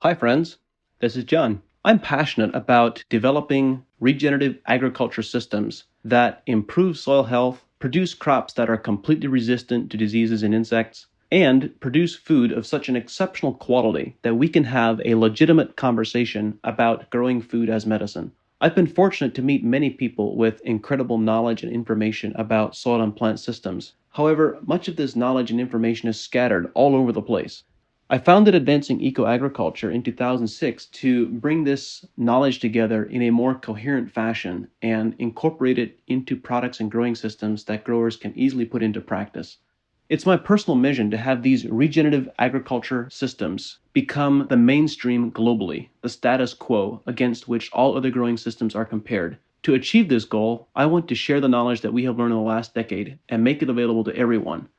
Hi, friends. This is John. I'm passionate about developing regenerative agriculture systems that improve soil health, produce crops that are completely resistant to diseases and insects, and produce food of such an exceptional quality that we can have a legitimate conversation about growing food as medicine. I've been fortunate to meet many people with incredible knowledge and information about soil and plant systems. However, much of this knowledge and information is scattered all over the place. I founded Advancing Eco-Agriculture in 2006 to bring this knowledge together in a more coherent fashion and incorporate it into products and growing systems that growers can easily put into practice. It's my personal mission to have these regenerative agriculture systems become the mainstream globally, the status quo against which all other growing systems are compared. To achieve this goal, I want to share the knowledge that we have learned in the last decade and make it available to everyone.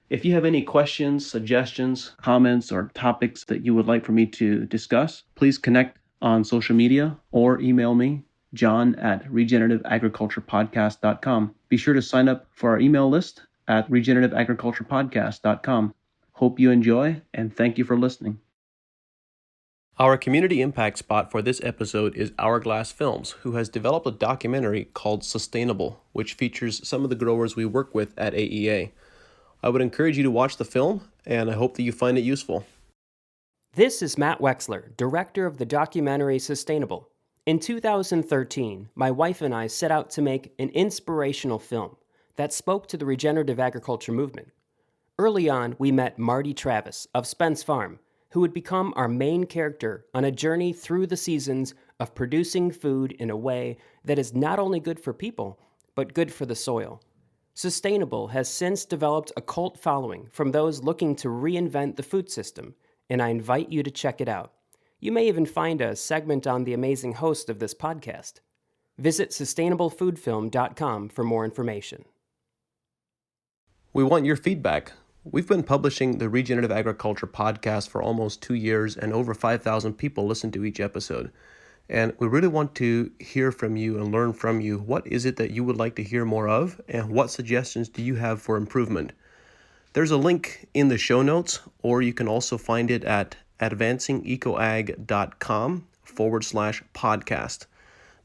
If you have any questions, suggestions, comments, or topics that you would like for me to discuss, please connect on social media or email me, john@regenerativeagriculturepodcast.com. Be sure to sign up for our email list at regenerativeagriculturepodcast.com. Hope you enjoy, and thank you for listening. Our community impact spot for this episode is Hourglass Films, who has developed a documentary called Sustainable, which features some of the growers we work with at AEA. I would encourage you to watch the film, and I hope that you find it useful. This is Matt Wexler, director of the documentary Sustainable. In 2013, my wife and I set out to make an inspirational film that spoke to the regenerative agriculture movement. Early on, we met Marty Travis of Spence Farm, who would become our main character on a journey through the seasons of producing food in a way that is not only good for people, but good for the soil. Sustainable has since developed a cult following from those looking to reinvent the food system, and I invite you to check it out. You may even find a segment on the amazing host of this podcast. Visit sustainablefoodfilm.com for more information. We want your feedback. We've been publishing the Regenerative Agriculture podcast for almost 2 years, and over 5,000 people listen to each episode. And we really want to hear from you and learn from you. What is it that you would like to hear more of, and what suggestions do you have for improvement? There's a link in the show notes, or you can also find it at advancingecoag.com/podcast.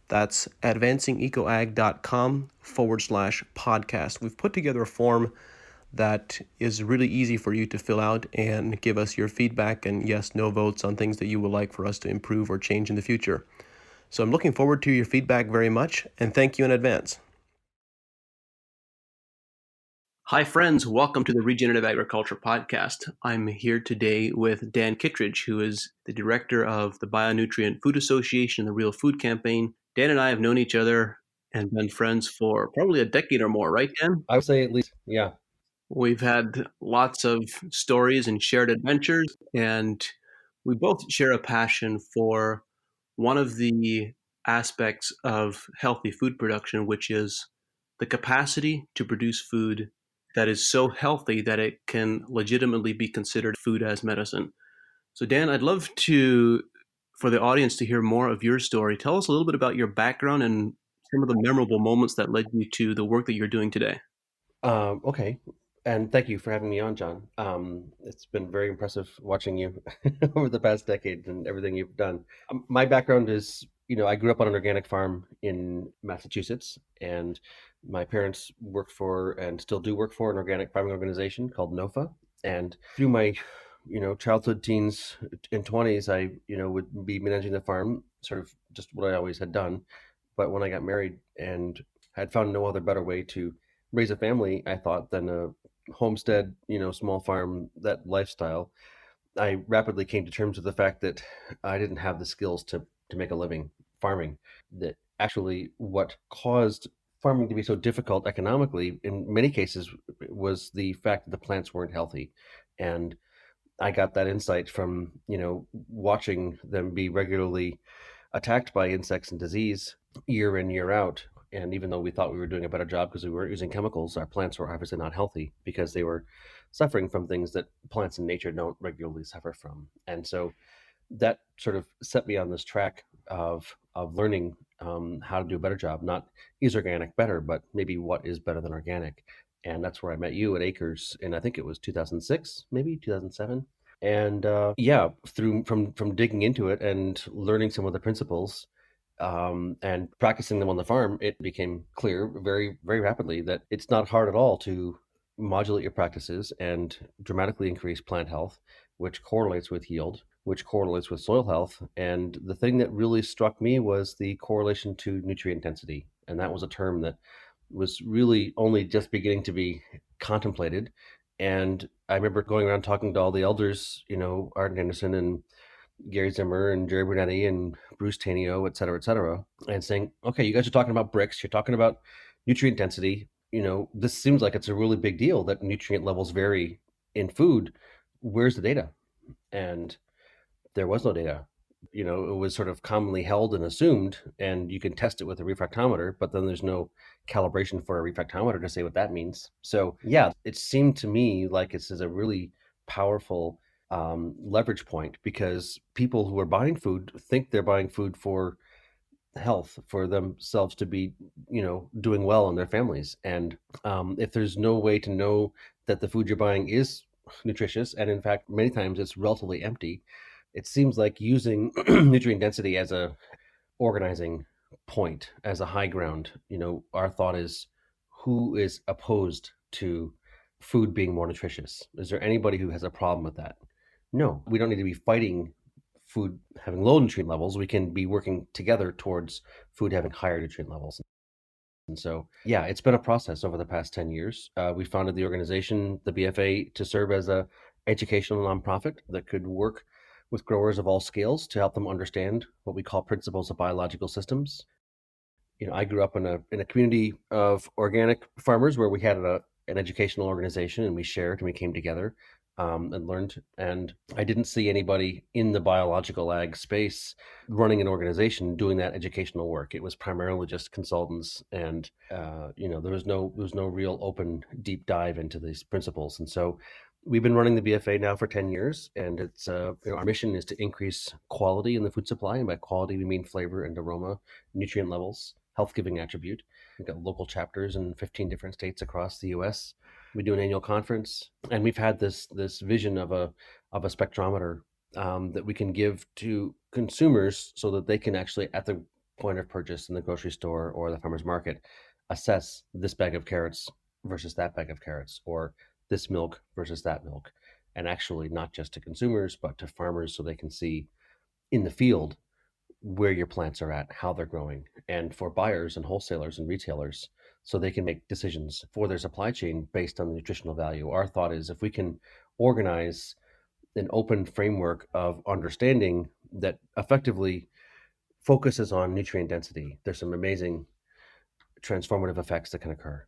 That's advancingecoag.com/podcast. We've put together a form that is really easy for you to fill out and give us your feedback and yes, no votes on things that you would like for us to improve or change in the future. So I'm looking forward to your feedback very much, and thank you in advance. Hi, friends. Welcome to the Regenerative Agriculture Podcast. I'm here today with Dan Kittredge, who is the director of the Bionutrient Food Association and the Real Food Campaign. Dan and I have known each other and been friends for probably a decade or more, right, Dan? I would say at least, yeah. We've had lots of stories and shared adventures, and we both share a passion for one of the aspects of healthy food production, which is the capacity to produce food that is so healthy that it can legitimately be considered food as medicine. So, Dan, I'd love for the audience to hear more of your story. Tell us a little bit about your background and some of the memorable moments that led you to the work that you're doing today. Okay. And thank you for having me on, John. It's been very impressive watching you over the past decade and everything you've done. My background is, I grew up on an organic farm in Massachusetts, and my parents worked for and still do work for an organic farming organization called NOFA. And through my, childhood, teens, and 20s, I, would be managing the farm, sort of just what I always had done. But when I got married and had found no other better way to raise a family, I thought, than a homestead, small farm, that lifestyle, I rapidly came to terms with the fact that I didn't have the skills to make a living farming. That actually what caused farming to be so difficult economically in many cases was the fact that the plants weren't healthy. And I got that insight from, watching them be regularly attacked by insects and disease year in, year out. And even though we thought we were doing a better job because we weren't using chemicals, our plants were obviously not healthy because they were suffering from things that plants in nature don't regularly suffer from. And so that sort of set me on this track of learning how to do a better job. Not is organic better, but maybe what is better than organic. And that's where I met you at Acres, and I think it was 2006, maybe 2007. And yeah, through from digging into it and learning some of the principles, and practicing them on the farm, it became clear very, very rapidly that it's not hard at all to modulate your practices and dramatically increase plant health, which correlates with yield, which correlates with soil health. And the thing that really struck me was the correlation to nutrient density. And that was a term that was really only just beginning to be contemplated. And I remember going around talking to all the elders, Art Anderson and Gary Zimmer and Jerry Brunetti and Bruce Tanio, et cetera, and saying, okay, you guys are talking about bricks, you're talking about nutrient density. This seems like it's a really big deal that nutrient levels vary in food. Where's the data? And there was no data. It was sort of commonly held and assumed, and you can test it with a refractometer, but then there's no calibration for a refractometer to say what that means. So, yeah, it seemed to me like this is a really powerful leverage point, because people who are buying food think they're buying food for health, for themselves to be, doing well in their families. And if there's no way to know that the food you're buying is nutritious, and in fact, many times it's relatively empty, it seems like using nutrient density as a organizing point, as a high ground. Our thought is, who is opposed to food being more nutritious? Is there anybody who has a problem with that? No, we don't need to be fighting food having low nutrient levels. We can be working together towards food having higher nutrient levels. And so, yeah, it's been a process over the past 10 years. We founded the organization, the BFA, to serve as a educational nonprofit that could work with growers of all scales to help them understand what we call principles of biological systems. I grew up in a community of organic farmers where we had an educational organization, and we shared and we came together, and learned. And I didn't see anybody in the biological ag space running an organization doing that educational work. It was primarily just consultants, and there was no real open deep dive into these principles. And so we've been running the BFA now for 10 years, and it's our mission is to increase quality in the food supply, and by quality we mean flavor and aroma, nutrient levels, health giving attribute. We've got local chapters in 15 different states across the US. We do an annual conference, and we've had this vision of a spectrometer that we can give to consumers so that they can actually, at the point of purchase in the grocery store or the farmer's market, assess this bag of carrots versus that bag of carrots, or this milk versus that milk. And actually, not just to consumers, but to farmers, so they can see in the field where your plants are at, how they're growing, and for buyers and wholesalers and retailers, so they can make decisions for their supply chain based on the nutritional value. Our thought is, if we can organize an open framework of understanding that effectively focuses on nutrient density, there's some amazing transformative effects that can occur.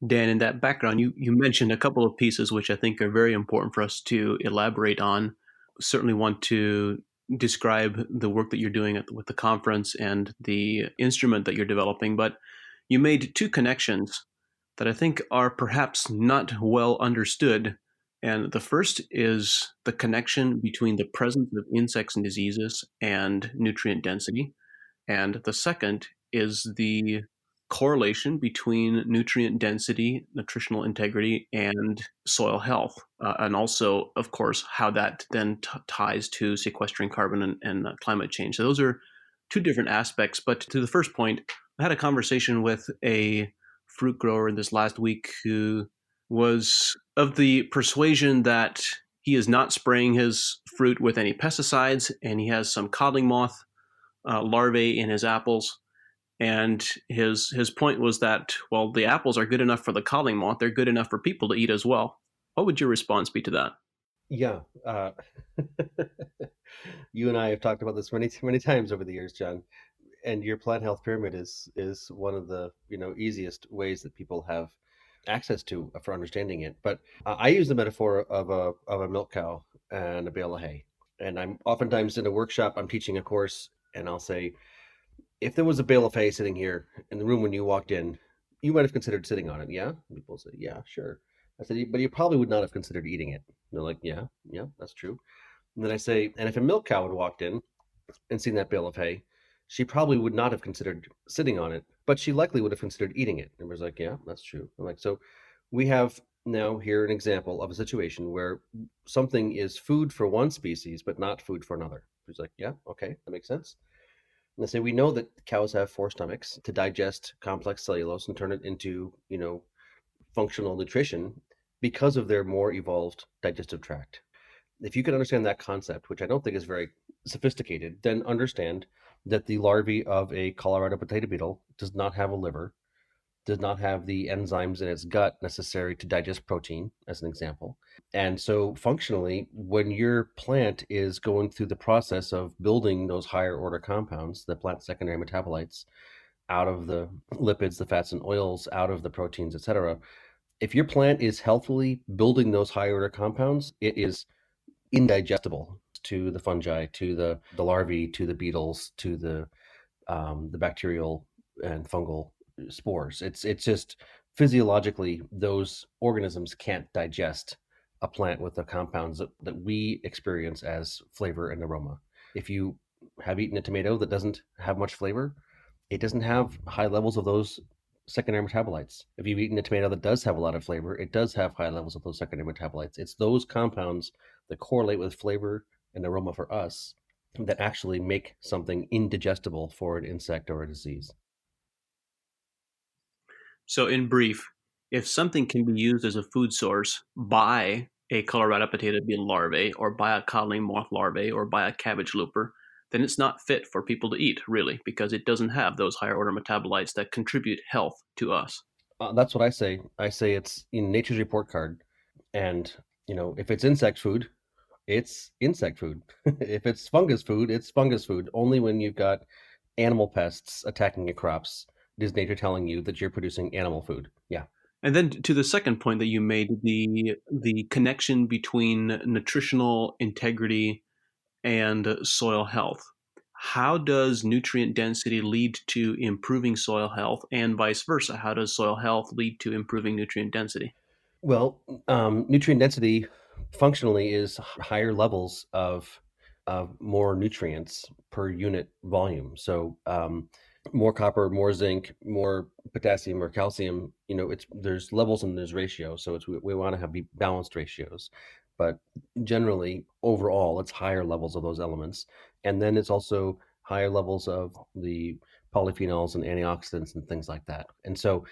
Dan, in that background, you mentioned a couple of pieces which I think are very important for us to elaborate on. Certainly want to describe the work that you're doing with the conference and the instrument that you're developing, but you made two connections that I think are perhaps not well understood. And the first is the connection between the presence of insects and diseases and nutrient density. And the second is the correlation between nutrient density, nutritional integrity, and soil health. And also, of course, how that then ties to sequestering carbon and climate change. So those are two different aspects. But to the first point, I had a conversation with a fruit grower this last week who was of the persuasion that he is not spraying his fruit with any pesticides, and he has some codling moth larvae in his apples. And his point was that, well, the apples are good enough for the codling moth; they're good enough for people to eat as well. What would your response be to that? Yeah, you and I have talked about this many many times over the years, John. And your plant health pyramid is one of the easiest ways that people have access to for understanding it. But I use the metaphor of a milk cow and a bale of hay. And I'm oftentimes in a workshop, I'm teaching a course, and I'll say, if there was a bale of hay sitting here in the room when you walked in, you might have considered sitting on it. Yeah, people say, yeah, sure. I said, but you probably would not have considered eating it. And they're like, yeah, yeah, that's true. And then I say, and if a milk cow had walked in and seen that bale of hay, she probably would not have considered sitting on it, but she likely would have considered eating it. And was like, yeah, that's true. I'm like, so we have Now, here an example of a situation where something is food for one species, but not food for another. It's like, yeah, okay, that makes sense. And they say we know that cows have four stomachs to digest complex cellulose and turn it into, functional nutrition because of their more evolved digestive tract. If you can understand that concept, which I don't think is very sophisticated, then understand that the larvae of a Colorado potato beetle does not have a liver, does not have the enzymes in its gut necessary to digest protein, as an example. And so, functionally, when your plant is going through the process of building those higher order compounds, the plant secondary metabolites, out of the lipids, the fats and oils, out of the proteins, etc., if your plant is healthily building those higher order compounds, it is indigestible to the fungi, to the larvae, to the beetles, to the bacterial and fungal spores. It's just physiologically those organisms can't digest a plant with the compounds that we experience as flavor and aroma. If you have eaten a tomato that doesn't have much flavor, it doesn't have high levels of those secondary metabolites. If you've eaten a tomato that does have a lot of flavor, it does have high levels of those secondary metabolites. It's those compounds that correlate with flavor and aroma for us that actually make something indigestible for an insect or a disease. So, in brief, if something can be used as a food source by a Colorado potato beetle larvae, or by a codling moth larvae, or by a cabbage looper, then it's not fit for people to eat, really, because it doesn't have those higher order metabolites that contribute health to us. That's what I say. I say it's in nature's report card. And, if it's insect food, it's insect food. If it's fungus food, it's fungus food. Only when you've got animal pests attacking your crops is nature telling you that you're producing animal food. Yeah. And then to the second point that you made, the connection between nutritional integrity and soil health. How does nutrient density lead to improving soil health, and vice versa? How does soil health lead to improving nutrient density? Well, nutrient density functionally is higher levels of more nutrients per unit volume. So, more copper, more zinc, more potassium or calcium. It's there's levels and there's ratios. So we want to have be balanced ratios, but generally overall, it's higher levels of those elements, and then it's also higher levels of the polyphenols and antioxidants and things like that. And so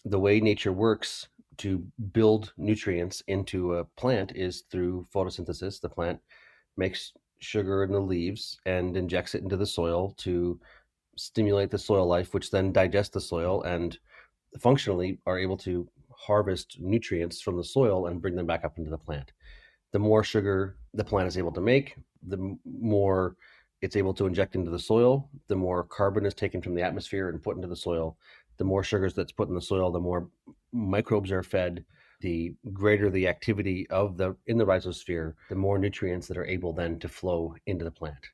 the way nature works to build nutrients into a plant is through photosynthesis. The plant makes sugar in the leaves and injects it into the soil to stimulate the soil life, which then digests the soil and functionally are able to harvest nutrients from the soil and bring them back up into the plant. The more sugar the plant is able to make, the more it's able to inject into the soil, the more carbon is taken from the atmosphere and put into the soil. The more sugars that's put in the soil, the more microbes are fed, the greater the activity of the in the rhizosphere, the more nutrients that are able then to flow into the plant.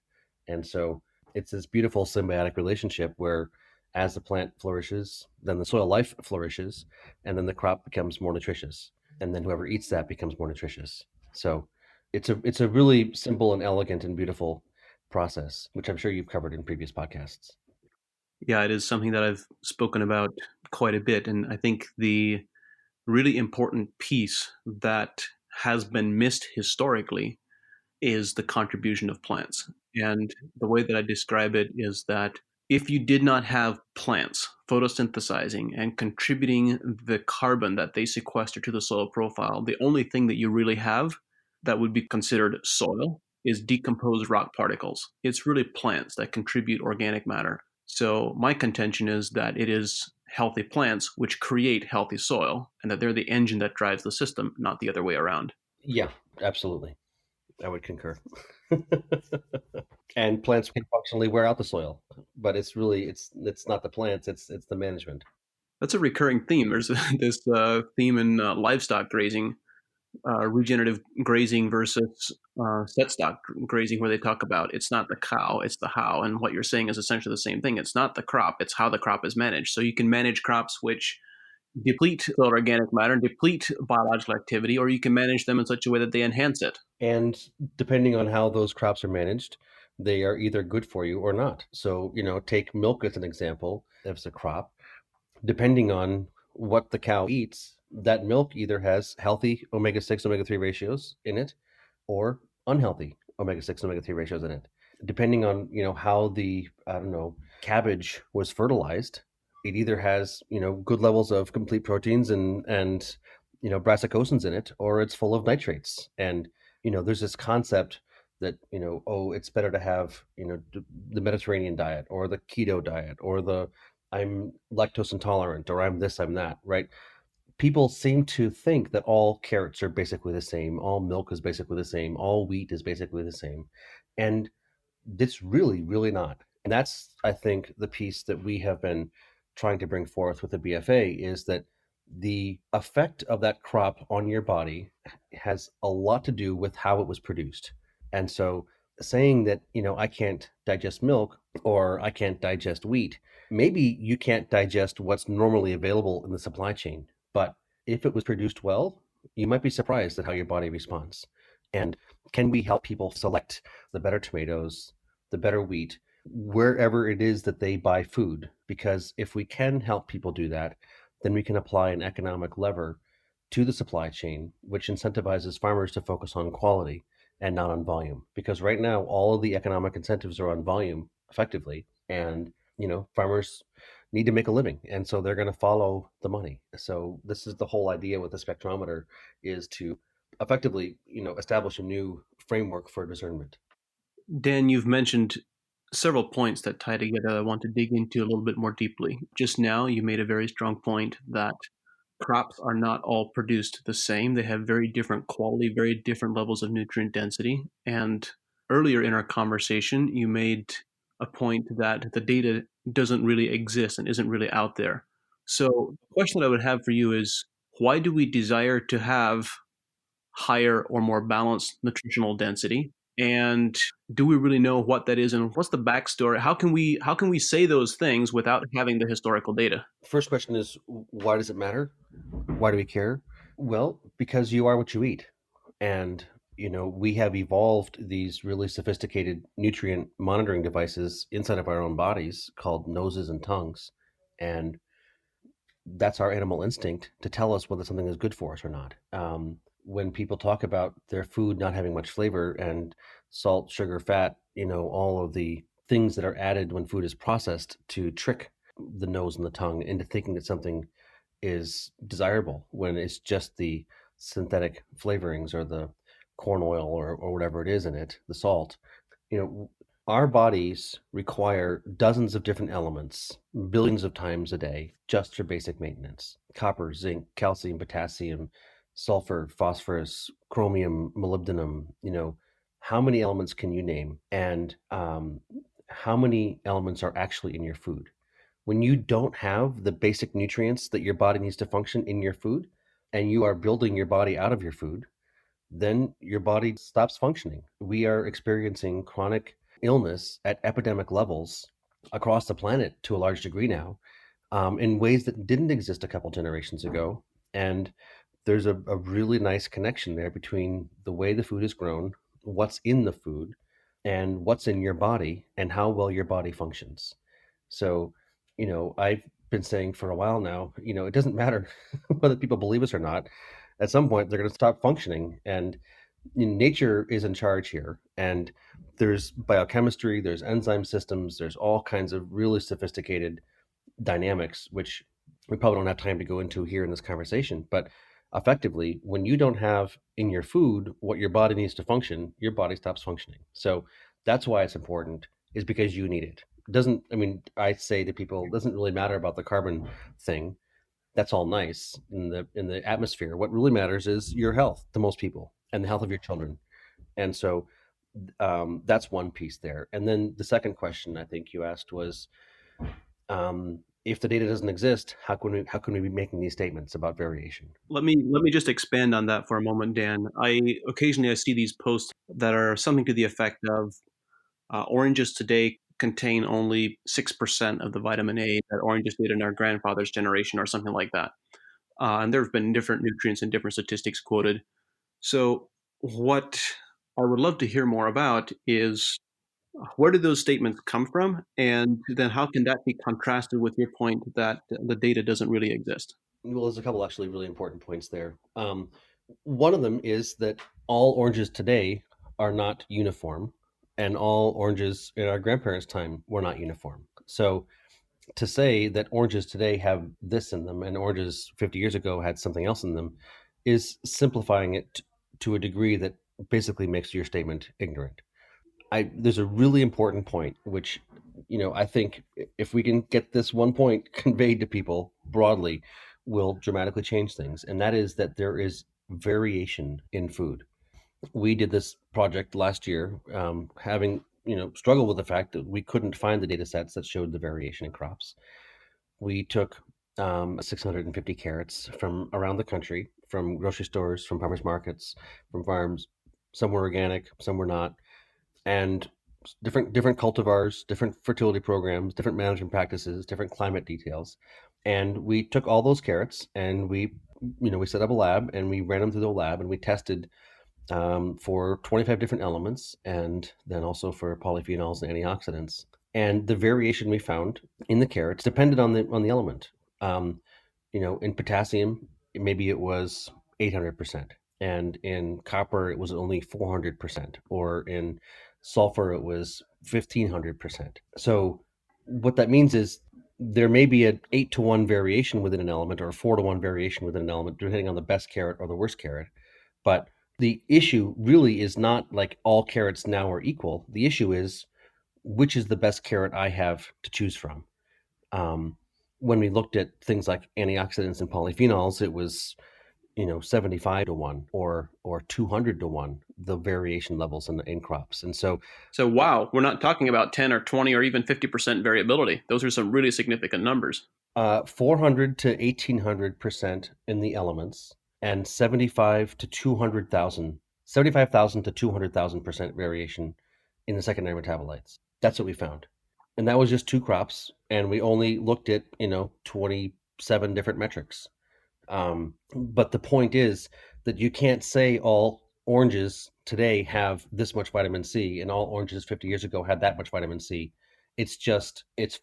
And so it's this beautiful symbiotic relationship where as the plant flourishes, then the soil life flourishes, and then the crop becomes more nutritious. And then whoever eats that becomes more nutritious. So it's a really simple and elegant and beautiful process, which I'm sure you've covered in previous podcasts. Yeah, it is something that I've spoken about quite a bit. And I think the really important piece that has been missed historically is the contribution of plants. And the way that I describe it is that if you did not have plants photosynthesizing and contributing the carbon that they sequester to the soil profile, the only thing that you really have that would be considered soil is decomposed rock particles. It's really plants that contribute organic matter. So, my contention is that it is healthy plants which create healthy soil, and that they're the engine that drives the system, not the other way around. Yeah, absolutely. I would concur. And plants can functionally wear out the soil, but it's not the plants, it's the management. That's a recurring theme. There's this theme in livestock grazing, regenerative grazing versus set stock grazing, where they talk about it's not the cow, it's the how. And what you're saying is essentially the same thing. It's not the crop, it's how the crop is managed. So you can manage crops which deplete soil organic matter and deplete biological activity, or you can manage them in such a way that they enhance it. And depending on how those crops are managed, they are either good for you or not. So, take milk as an example as a crop. Depending on what the cow eats, that milk either has healthy omega-6, omega-3 ratios in it or unhealthy omega-6 and omega-3 ratios in it. Depending on, how the, I don't know, cabbage was fertilized, it either has, good levels of complete proteins and brassicosins in it, or it's full of nitrates. And, there's this concept that, oh, it's better to have, the Mediterranean diet or the keto diet or the I'm lactose intolerant or I'm this, I'm that, right? People seem to think that all carrots are basically the same, all milk is basically the same, all wheat is basically the same. And it's really, really not. And that's, I think, the piece that we have been trying to bring forth with the BFA is that the effect of that crop on your body has a lot to do with how it was produced. And so saying that, I can't digest milk or I can't digest wheat, maybe you can't digest what's normally available in the supply chain. But if it was produced well, you might be surprised at how your body responds. And can we help people select the better tomatoes, the better wheat, wherever it is that they buy food? Because if we can help people do that, then we can apply an economic lever to the supply chain, which incentivizes farmers to focus on quality and not on volume. Because right now, all of the economic incentives are on volume effectively. And, farmers need to make a living. And so they're going to follow the money. So this is the whole idea with the spectrometer is to effectively, establish a new framework for discernment. Dan, you've mentioned several points that tie together I want to dig into a little bit more deeply. Just now, you made a very strong point that crops are not all produced the same. They have very different quality, very different levels of nutrient density. And earlier in our conversation, you made a point that the data doesn't really exist and isn't really out there. So, the question that I would have for you is why do we desire to have higher or more balanced nutritional density? And do we really know what that is and what's the backstory? How can we say those things without having the historical data? First question is, why does it matter? Why do we care? Well, because you are what you eat. And, we have evolved these really sophisticated nutrient monitoring devices inside of our own bodies called noses and tongues. And that's our animal instinct to tell us whether something is good for us or not. When people talk about their food not having much flavor and salt, sugar, fat, all of the things that are added when food is processed to trick the nose and the tongue into thinking that something is desirable when it's just the synthetic flavorings or the corn oil or whatever it is in it, the salt. You know, our bodies require dozens of different elements, billions of times a day, just for basic maintenance. Copper, zinc, calcium, potassium, sulfur, phosphorus, chromium, molybdenum. How many elements can you name? And how many elements are actually in your food? When you don't have the basic nutrients that your body needs to function in your food, and you are building your body out of your food, then your body stops functioning. We are experiencing chronic illness at epidemic levels across the planet to a large degree now, in ways that didn't exist a couple generations ago. And there's a really nice connection there between the way the food is grown, what's in the food, and what's in your body and how well your body functions. So, I've been saying for a while now, it doesn't matter whether people believe us or not. At some point, they're going to stop functioning, and nature is in charge here. And there's biochemistry, there's enzyme systems, there's all kinds of really sophisticated dynamics, which we probably don't have time to go into here in this conversation. But effectively, when you don't have in your food what your body needs to function, your body stops functioning. So that's why it's important, is because you need it. Doesn't, I mean, I say to people, it doesn't really matter about the carbon thing. That's all nice in the atmosphere. What really matters is your health to most people and the health of your children. And so that's one piece there. And then the second question I think you asked was, if the data doesn't exist, how can we be making these statements about variation? Let me just expand on that for a moment, Dan. I see these posts that are something to the effect of oranges today contain only 6% of the vitamin A that oranges did in our grandfather's generation, or something like that. And there have been different nutrients and different statistics quoted. So, what I would love to hear more about is where did those statements come from? And then how can that be contrasted with your point that the data doesn't really exist? Well, there's a couple actually really important points there. One of them is that all oranges today are not uniform, and all oranges in our grandparents' time were not uniform. So to say that oranges today have this in them and oranges 50 years ago had something else in them is simplifying it to a degree that basically makes your statement ignorant. There's a really important point, which, I think if we can get this one point conveyed to people broadly, will dramatically change things. And that is that there is variation in food. We did this project last year, having, struggled with the fact that we couldn't find the data sets that showed the variation in crops. We took 650 carrots from around the country, from grocery stores, from farmers markets, from farms. Some were organic, some were not, and different cultivars, different fertility programs, different management practices, different climate details. And we took all those carrots and we set up a lab and we ran them through the lab and we tested for 25 different elements and then also for polyphenols and antioxidants. And the variation we found in the carrots depended on the element. In potassium, maybe it was 800%, and in copper it was only 400%, or in sulfur it was 1500%. So what that means is there may be an 8-to-1 variation within an element or a 4-to-1 variation within an element, depending on the best carrot or the worst carrot. But the issue really is not like all carrots now are equal. The issue is which is the best carrot I have to choose from. Um, when we looked at things like antioxidants and polyphenols, it was 75-to-1 or 200-to-1 the variation levels in crops. And so wow, we're not talking about 10 or 20 or even 50% variability. Those are some really significant numbers. 400 to 1800% in the elements, and 75,000 to 200,000% variation in the secondary metabolites. That's what we found. And that was just 2 crops, and we only looked at 27 different metrics. But the point is that you can't say all oranges today have this much vitamin C and all oranges 50 years ago had that much vitamin C. It's just it's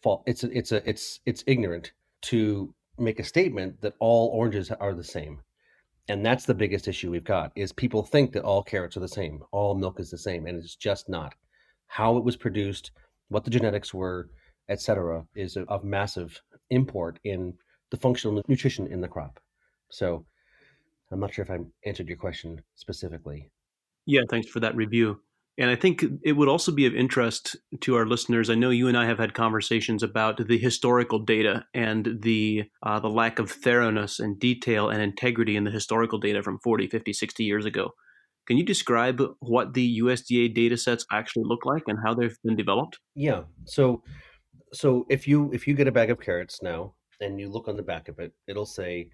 ignorant to make a statement that all oranges are the same. And that's the biggest issue we've got is people think that all carrots are the same, all milk is the same, and it's just not. How it was produced, what the genetics were, etc., is of massive import in the functional nutrition in the crop. So I'm not sure if I answered your question specifically. Yeah, thanks for that review. And I think it would also be of interest to our listeners. I know you and I have had conversations about the historical data and the lack of thoroughness and detail and integrity in the historical data from 40, 50, 60 years ago. Can you describe what the USDA data sets actually look like and how they've been developed? Yeah. So if you get a bag of carrots now and you look on the back of it, it'll say,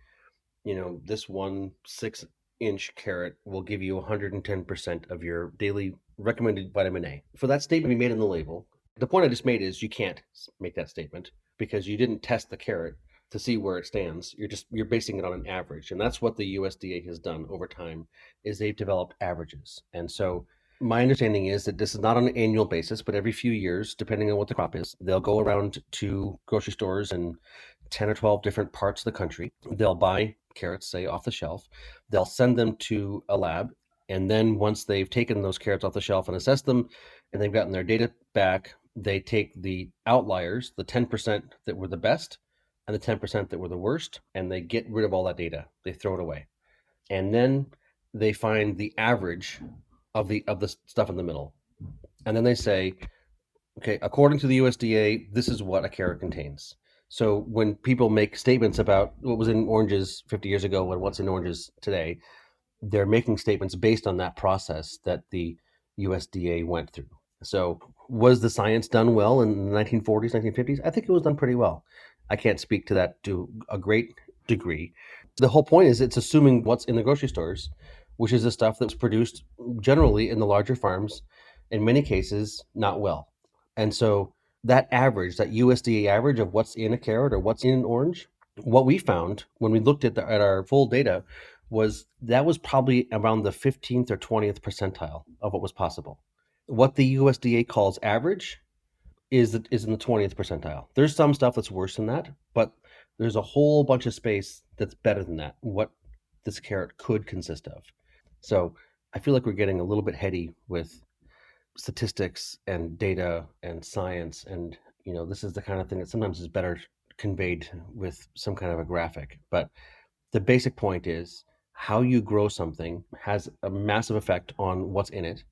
this 1 6-inch carrot will give you 110% of your daily recommended vitamin A. For that statement to be made in the label, the point I just made is you can't make that statement because you didn't test the carrot to see where it stands. You're basing it on an average, and that's what the USDA has done over time is they've developed averages. And so my understanding is that this is not on an annual basis, but every few years, depending on what the crop is, they'll go around to grocery stores in 10 or 12 different parts of the country. They'll buy carrots, say, off the shelf. They'll send them to a lab. And then once they've taken those carrots off the shelf and assessed them, and they've gotten their data back, they take the outliers, the 10% that were the best and the 10% that were the worst, and they get rid of all that data. They throw it away. And then they find the average of the stuff in the middle. And then they say, okay, according to the USDA, this is what a carrot contains. So when people make statements about what was in oranges 50 years ago and what's in oranges today, they're making statements based on that process that the USDA went through. So was the science done well in the 1940s, 1950s? I think it was done pretty well. I can't speak to that to a great degree. The whole point is it's assuming what's in the grocery stores, which is the stuff that was produced generally in the larger farms, in many cases, not well. And so that average, that USDA average of what's in a carrot or what's in an orange, what we found when we looked at our full data was that was probably around the 15th or 20th percentile of what was possible. What the USDA calls average is in the 20th percentile. There's some stuff that's worse than that, but There's a whole bunch of space that's better than that, what this carrot could consist of. So I feel like we're getting a little bit heady with statistics and data and science. And, this is the kind of thing that sometimes is better conveyed with some kind of a graphic. But the basic point is how you grow something has a massive effect on what's in it.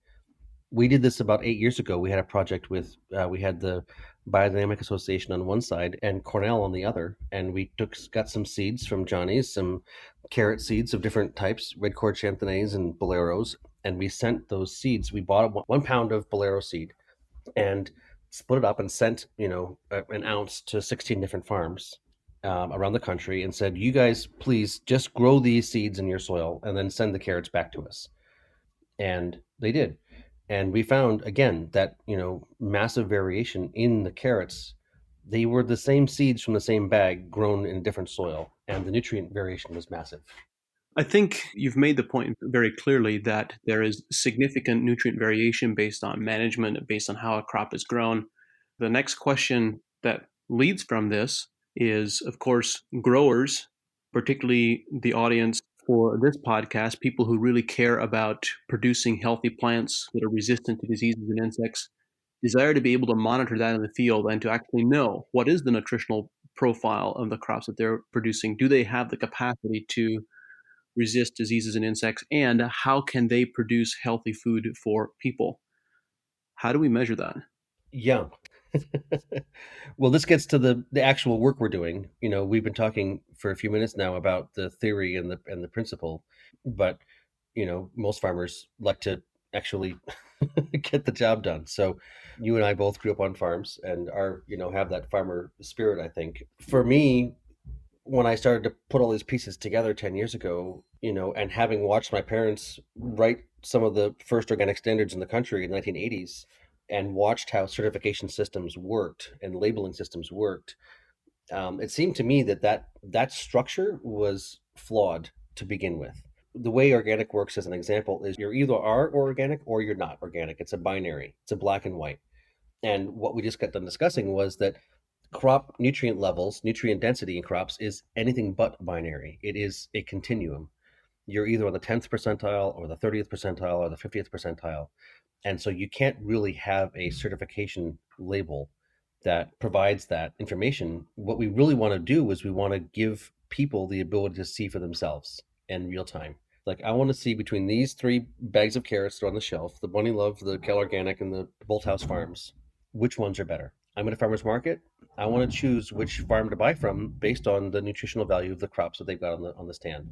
We did this about 8 years ago. We had a project with we had the Biodynamic Association on one side and Cornell on the other, and we got some seeds from Johnny's, some carrot seeds of different types, red cord chanthanase and boleros, and we sent those seeds. We bought 1 pound of bolero seed and split it up and sent an ounce to 16 different farms around the country and said, "You guys, please just grow these seeds in your soil and then send the carrots back to us." And they did. And we found again that massive variation in the carrots. They were the same seeds from the same bag grown in different soil, and the nutrient variation was massive. I think you've made the point very clearly that there is significant nutrient variation based on management, based on how a crop is grown. The next question that leads from this is, of course, growers, particularly the audience for this podcast, people who really care about producing healthy plants that are resistant to diseases and insects, desire to be able to monitor that in the field and to actually know what is the nutritional profile of the crops that they're producing. Do they have the capacity to resist diseases and insects, and how can they produce healthy food for people? How do we measure that? Yeah. Well, this gets to the actual work we're doing. We've been talking for a few minutes now about the theory and the principle, but most farmers like to actually get the job done. So you and I both grew up on farms and are, have that farmer spirit, I think. For me, when I started to put all these pieces together 10 years ago, and having watched my parents write some of the first organic standards in the country in the 1980s and watched how certification systems worked and labeling systems worked, it seemed to me that structure was flawed to begin with. The way organic works, as an example, is you're either are organic or you're not organic. It's a binary, it's a black and white. And what we just got done discussing was that crop nutrient levels, nutrient density in crops is anything but binary. It is a continuum. You're either on the 10th percentile or the 30th percentile or the 50th percentile. And so you can't really have a certification label that provides that information. What we really want to do is we want to give people the ability to see for themselves in real time. Like, I want to see between these 3 bags of carrots that are on the shelf, the Bunny Love, the Cal Organic, and the Bolthouse Farms, which ones are better. I'm at a farmer's market. I want to choose which farm to buy from based on the nutritional value of the crops that they've got on the stand.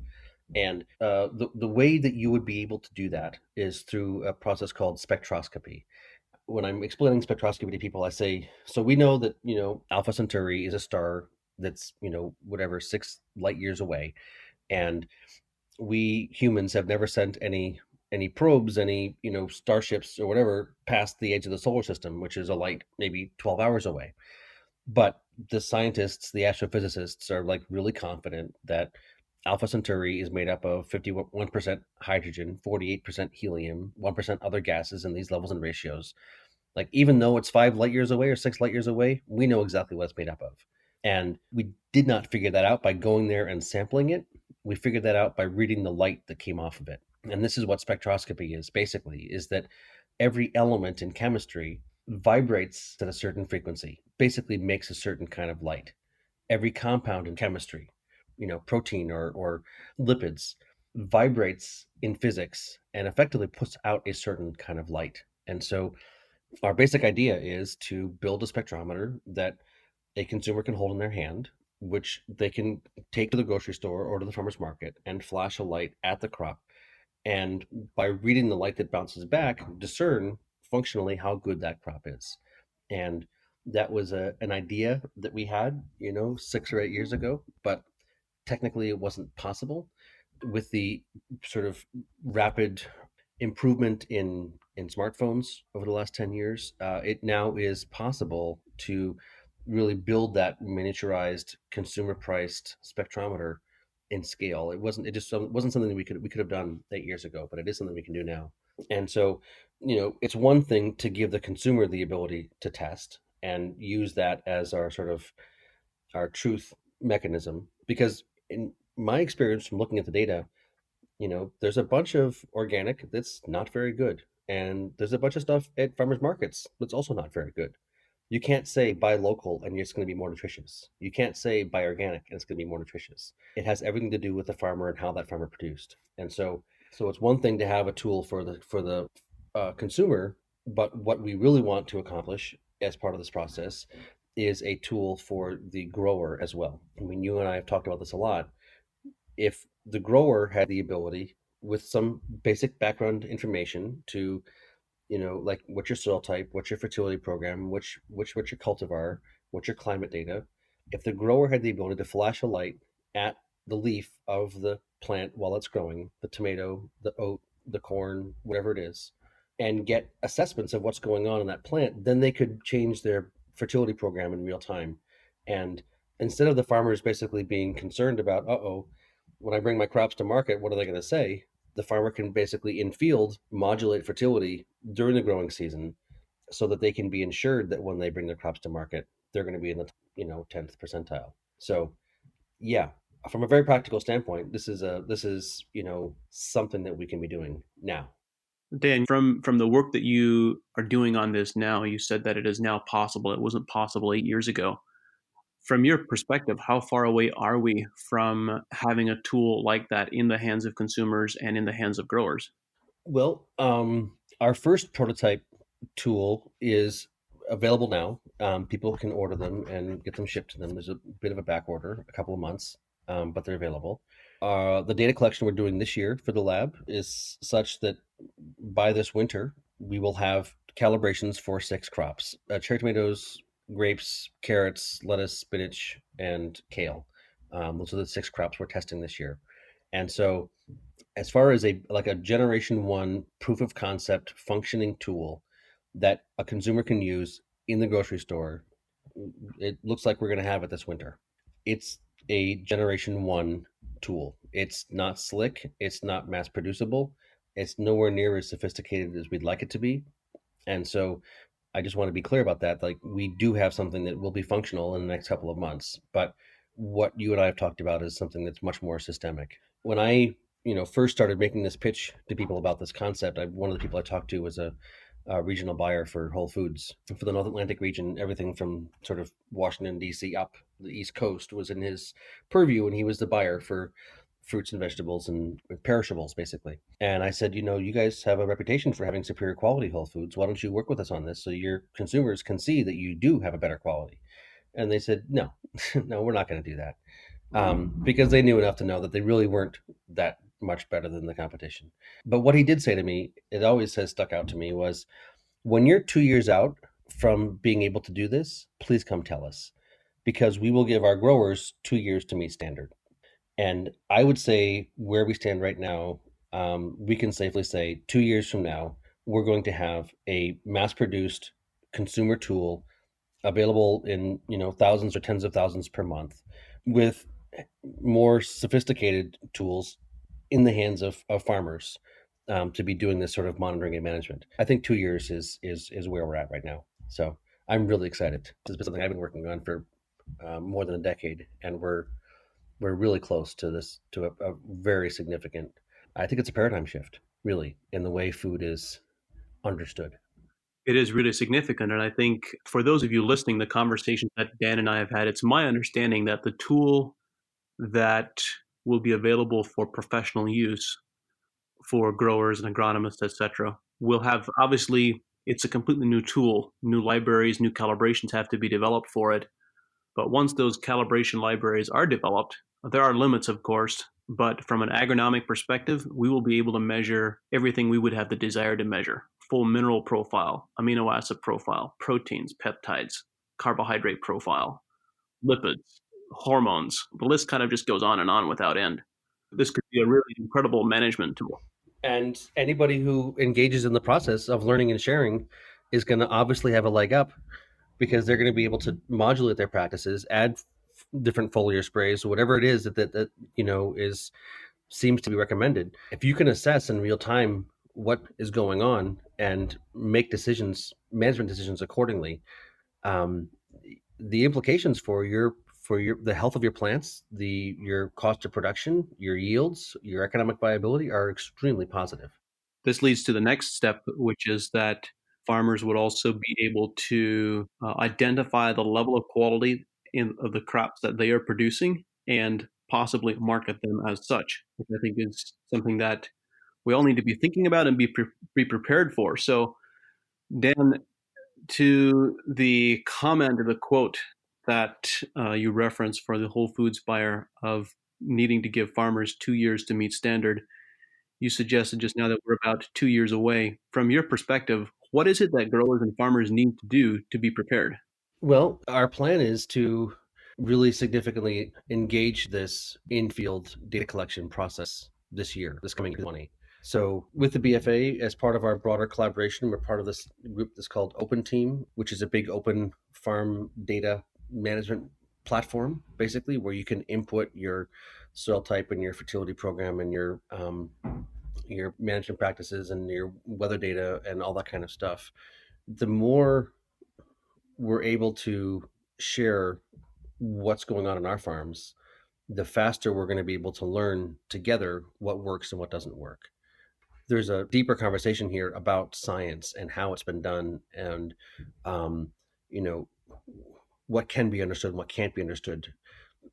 And the way that you would be able to do that is through a process called spectroscopy. When I'm explaining spectroscopy to people, I say, so we know that, Alpha Centauri is a star that's, whatever, 6 light years away. And we humans have never sent any probes, any, starships or whatever past the edge of the solar system, which is a light maybe 12 hours away. But the scientists, the astrophysicists, are like really confident that Alpha Centauri is made up of 51% hydrogen, 48% helium, 1% other gases in these levels and ratios. Like, even though it's 5 light years away or 6 light years away, we know exactly what it's made up of. And we did not figure that out by going there and sampling it. We figured that out by reading the light that came off of it. And this is what spectroscopy is basically, is that every element in chemistry vibrates at a certain frequency, basically makes a certain kind of light. Every compound in chemistry, protein or lipids, vibrates in physics and effectively puts out a certain kind of light. And so our basic idea is to build a spectrometer that a consumer can hold in their hand, which they can take to the grocery store or to the farmer's market and flash a light at the crop. And by reading the light that bounces back, discern functionally how good that crop is. And that was an idea that we had, 6 or 8 years ago, but technically it wasn't possible. With the sort of rapid improvement in smartphones over the last 10 years, it now is possible to really build that miniaturized consumer priced spectrometer in scale. It just wasn't something that we could have done 8 years ago, but it is something we can do now. And so, it's one thing to give the consumer the ability to test and use that as our sort of our truth mechanism, because in my experience from looking at the data, there's a bunch of organic that's not very good. And there's a bunch of stuff at farmers markets that's also not very good. You can't say buy local and it's going to be more nutritious. You can't say buy organic and it's going to be more nutritious. It has everything to do with the farmer and how that farmer produced. And so it's one thing to have a tool for the consumer, but what we really want to accomplish as part of this process is a tool for the grower as well. I mean, you and I have talked about this a lot. If the grower had the ability with some basic background information to, like what's your soil type, what's your fertility program, what's your cultivar, what's your climate data. If the grower had the ability to flash a light at the leaf of the plant while it's growing, the tomato, the oat, the corn, whatever it is, and get assessments of what's going on in that plant, then they could change their fertility program in real time. And instead of the farmers basically being concerned about, uh-oh, when I bring my crops to market, what are they going to say? The farmer can basically in field modulate fertility during the growing season so that they can be ensured that when they bring their crops to market, they're going to be in the 10th percentile. So yeah, from a very practical standpoint, this is something that we can be doing now. Dan, from the work that you are doing on this now, you said that it is now possible. It wasn't possible 8 years ago. From your perspective, how far away are we from having a tool like that in the hands of consumers and in the hands of growers? Well, our first prototype tool is available now. People can order them and get them shipped to them. There's a bit of a back order, a couple of months, but they're available. The data collection we're doing this year for the lab is such that by this winter, we will have calibrations for 6 crops: cherry tomatoes, grapes, carrots, lettuce, spinach, and kale. Those are the 6 crops we're testing this year. And so as far as a generation one proof of concept functioning tool that a consumer can use in the grocery store, it looks like we're going to have it this winter. It's a generation one tool. It's not slick, it's not mass producible, it's nowhere near as sophisticated as we'd like it to be. And so I just want to be clear about that. Like, we do have something that will be functional in the next couple of months, but what you and I have talked about is something that's much more systemic. When I, first started making this pitch to people about this concept, one of the people I talked to was a regional buyer for Whole Foods for the North Atlantic region. Everything from sort of Washington D.C. up the East Coast was in his purview, and he was the buyer for fruits and vegetables and perishables, basically. And I said, you guys have a reputation for having superior quality whole foods. Why don't you work with us on this so your consumers can see that you do have a better quality? And they said, no, no, we're not going to do that, because they knew enough to know that they really weren't that much better than the competition. But what he did say to me, it always has stuck out to me, was when you're 2 years out from being able to do this, please come tell us, because we will give our growers 2 years to meet standard. And I would say where we stand right now, we can safely say 2 years from now, we're going to have a mass produced consumer tool available in, thousands or tens of thousands per month, with more sophisticated tools in the hands of farmers, to be doing this sort of monitoring and management. I think 2 years is where we're at right now. So I'm really excited. This has been something I've been working on for more than a decade, and we're really close to this, to a very significant, I think it's a paradigm shift, really, in the way food is understood. It is really significant. And I think for those of you listening, the conversation that Dan and I have had, it's my understanding that the tool that will be available for professional use for growers and agronomists, etc., will have, obviously, it's a completely new tool. New libraries, new calibrations have to be developed for it. But once those calibration libraries are developed, there are limits, of course, but from an agronomic perspective, we will be able to measure everything we would have the desire to measure: full mineral profile, amino acid profile, proteins, peptides, carbohydrate profile, lipids, hormones. The list kind of just goes on and on without end. This could be a really incredible management tool. And anybody who engages in the process of learning and sharing is going to obviously have a leg up, because they're going to be able to modulate their practices, add different foliar sprays, whatever it is that is seems to be recommended. If you can assess in real time what is going on and make management decisions accordingly, um, the implications for your for the health of your plants, your cost of production, your yields, your economic viability are extremely positive. This leads to the next step, which is that farmers would also be able to identify the level of quality of the crops that they are producing and possibly market them as such, which I think is something that we all need to be thinking about and be prepared for. So, Dan, to the comment or the quote that you referenced for the Whole Foods buyer of needing to give farmers 2 years to meet standard, you suggested just now that we're about 2 years away. From your perspective, what is it that growers and farmers need to do to be prepared? Well, our plan is to really significantly engage this in-field data collection process this year, this coming 20. So with the BFA, as part of our broader collaboration, we're part of this group that's called Open Team, which is a big open farm data management platform, basically, where you can input your soil type and your fertility program and your management practices and your weather data and all that kind of stuff. The more we're able to share what's going on in our farms, the faster we're going to be able to learn together what works and what doesn't work. There's a deeper conversation here about science and how it's been done, and um, you know what can be understood and what can't be understood.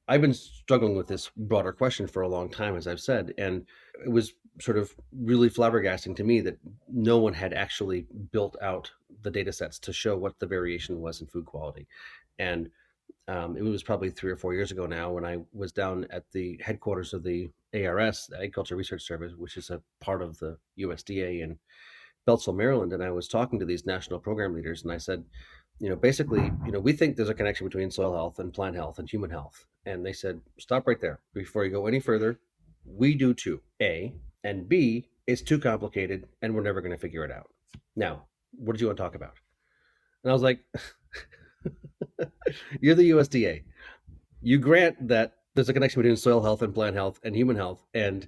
I've been struggling with this broader question for a long time, as I've said, and it was sort of really flabbergasting to me that no one had actually built out the data sets to show what the variation was in food quality. And it was probably 3 or 4 years ago now when I was down at the headquarters of the ARS, the Agriculture Research Service, which is a part of the USDA in Beltsville, Maryland, and I was talking to these national program leaders, and I said, basically, we think there's a connection between soil health and plant health and human health. And they said, stop right there before you go any further. We do too, A, and B, it's too complicated, and we're never going to figure it out. Now, what did you want to talk about? And I was like, you're the USDA. You grant that there's a connection between soil health and plant health and human health, and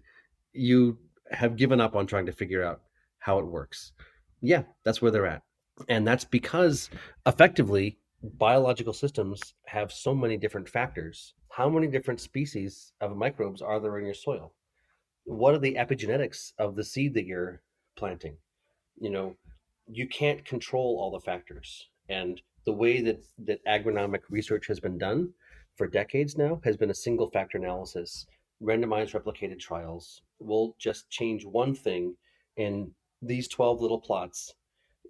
you have given up on trying to figure out how it works. Yeah, that's where they're at. And that's because effectively biological systems have so many different factors. How many different species of microbes are there in your soil? What are the epigenetics of the seed that you're planting? You know, you can't control all the factors. And the way that agronomic research has been done for decades now has been a single factor analysis, randomized replicated trials. We'll just change one thing in these 12 little plots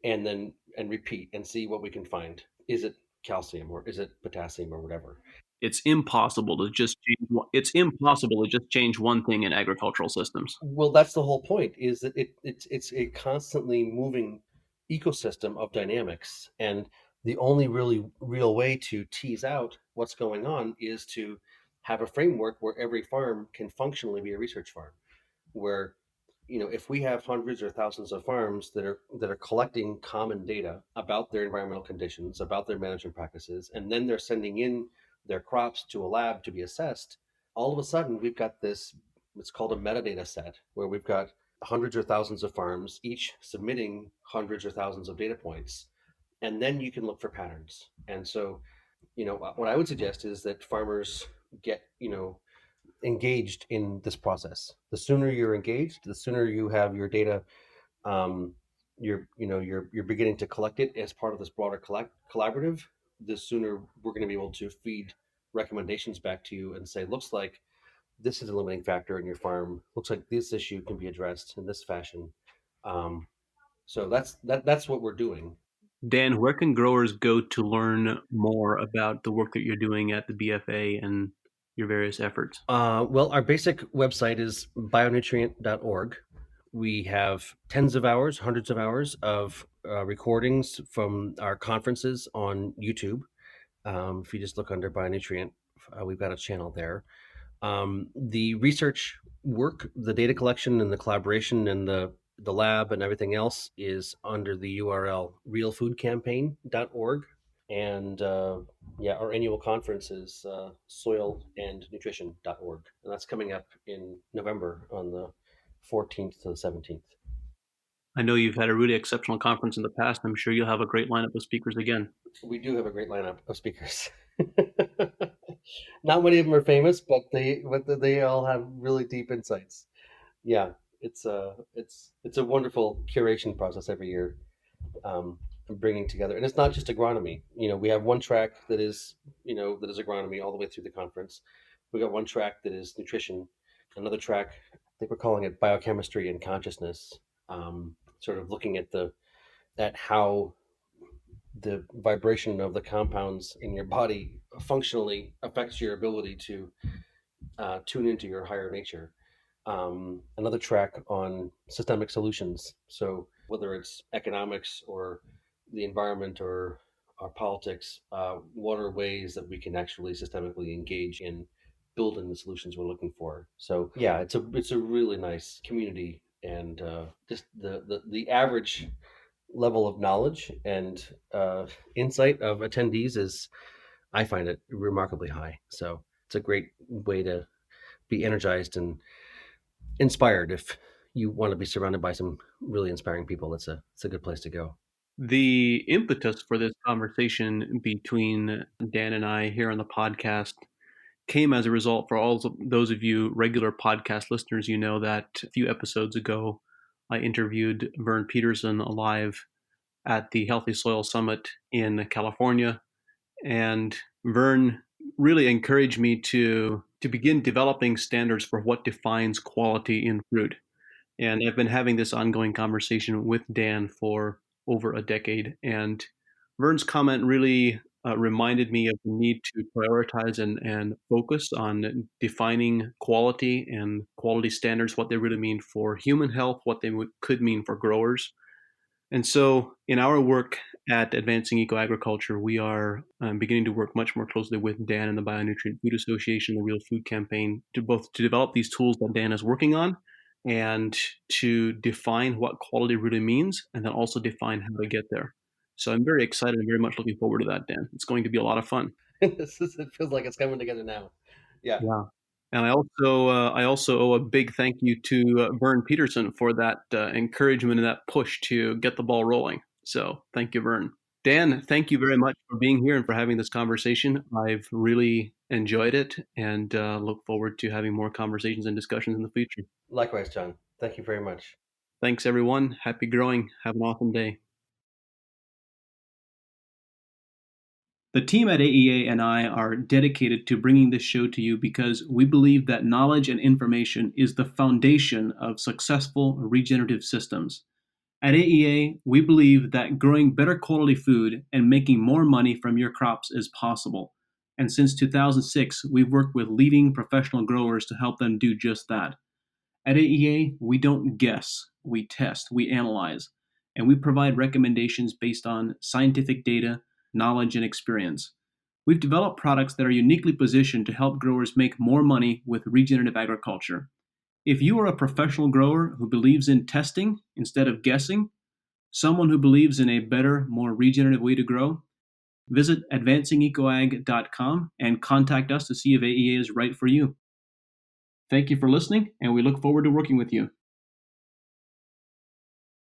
and repeat and see what we can find. Is it calcium or is it potassium or whatever? It's impossible to just change. It's impossible to just change one thing in agricultural systems. Well, that's the whole point. Is that it's a constantly moving ecosystem of dynamics, and the only really real way to tease out what's going on is to have a framework where every farm can functionally be a research farm, where if we have hundreds or thousands of farms that are collecting common data about their environmental conditions, about their management practices, and then they're sending in their crops to a lab to be assessed, all of a sudden we've got this, it's called a metadata set, where we've got hundreds or thousands of farms each submitting hundreds or thousands of data points, and then you can look for patterns. And so what I would suggest is that farmers get engaged in this process. The sooner you're engaged, the sooner you have your data. You're beginning to collect it as part of this broader collaborative. The sooner we're going to be able to feed recommendations back to you and say, looks like this is a limiting factor in your farm. Looks like this issue can be addressed in this fashion. So that's what we're doing. Dan, where can growers go to learn more about the work that you're doing at the BFA and your various efforts? Well, our basic website is bionutrient.org. We have tens of hours, hundreds of hours of recordings from our conferences on YouTube. If you just look under Bionutrient, we've got a channel there. The research work, the data collection and the collaboration and the lab and everything else is under the URL realfoodcampaign.org. And our annual conference is soilandnutrition.org. And that's coming up in November on the 14th to the 17th. I know you've had a really exceptional conference in the past. I'm sure you'll have a great lineup of speakers again. We do have a great lineup of speakers. Not many of them are famous, but they all have really deep insights. Yeah, it's a wonderful curation process every year, bringing together, and it's not just agronomy. We have one track that is agronomy all the way through the conference. We got one track that is nutrition, another track, I think we're calling it biochemistry and consciousness, sort of looking at how the vibration of the compounds in your body functionally affects your ability to tune into your higher nature. Another track on systemic solutions. So whether it's economics or the environment or politics, what are ways that we can actually systemically engage in building the solutions we're looking for? So yeah, it's a really nice community, and just the average level of knowledge and insight of attendees is, I find it remarkably high. So it's a great way to be energized and inspired. If you want to be surrounded by some really inspiring people, it's a good place to go. The impetus for this conversation between Dan and I here on the podcast came as a result, for all of those of you regular podcast listeners, you know that a few episodes ago, I interviewed Vern Peterson live at the Healthy Soil Summit in California. And Vern really encouraged me to begin developing standards for what defines quality in fruit. And I've been having this ongoing conversation with Dan for over a decade. And Vern's comment really reminded me of the need to prioritize and focus on defining quality and quality standards, what they really mean for human health, what they could mean for growers. And so, in our work at Advancing Eco Agriculture, we are beginning to work much more closely with Dan and the Bionutrient Food Association, the Real Food Campaign, to both to develop these tools that Dan is working on, and to define what quality really means, and then also define how to get there. So I'm very excited and very much looking forward to that, Dan. It's going to be a lot of fun. It feels like it's coming together now. Yeah. Yeah. And I also owe a big thank you to Vern Peterson for that encouragement and that push to get the ball rolling. So thank you, Vern. Dan, thank you very much for being here and for having this conversation. I've really enjoyed it and look forward to having more conversations and discussions in the future. Likewise, John. Thank you very much. Thanks, everyone. Happy growing. Have an awesome day. The team at AEA and I are dedicated to bringing this show to you because we believe that knowledge and information is the foundation of successful regenerative systems. At AEA, we believe that growing better quality food and making more money from your crops is possible. And since 2006, we've worked with leading professional growers to help them do just that. At AEA, we don't guess, we test, we analyze, and we provide recommendations based on scientific data, knowledge, and experience. We've developed products that are uniquely positioned to help growers make more money with regenerative agriculture. If you are a professional grower who believes in testing instead of guessing, someone who believes in a better, more regenerative way to grow, visit advancingecoag.com and contact us to see if AEA is right for you. Thank you for listening, and we look forward to working with you.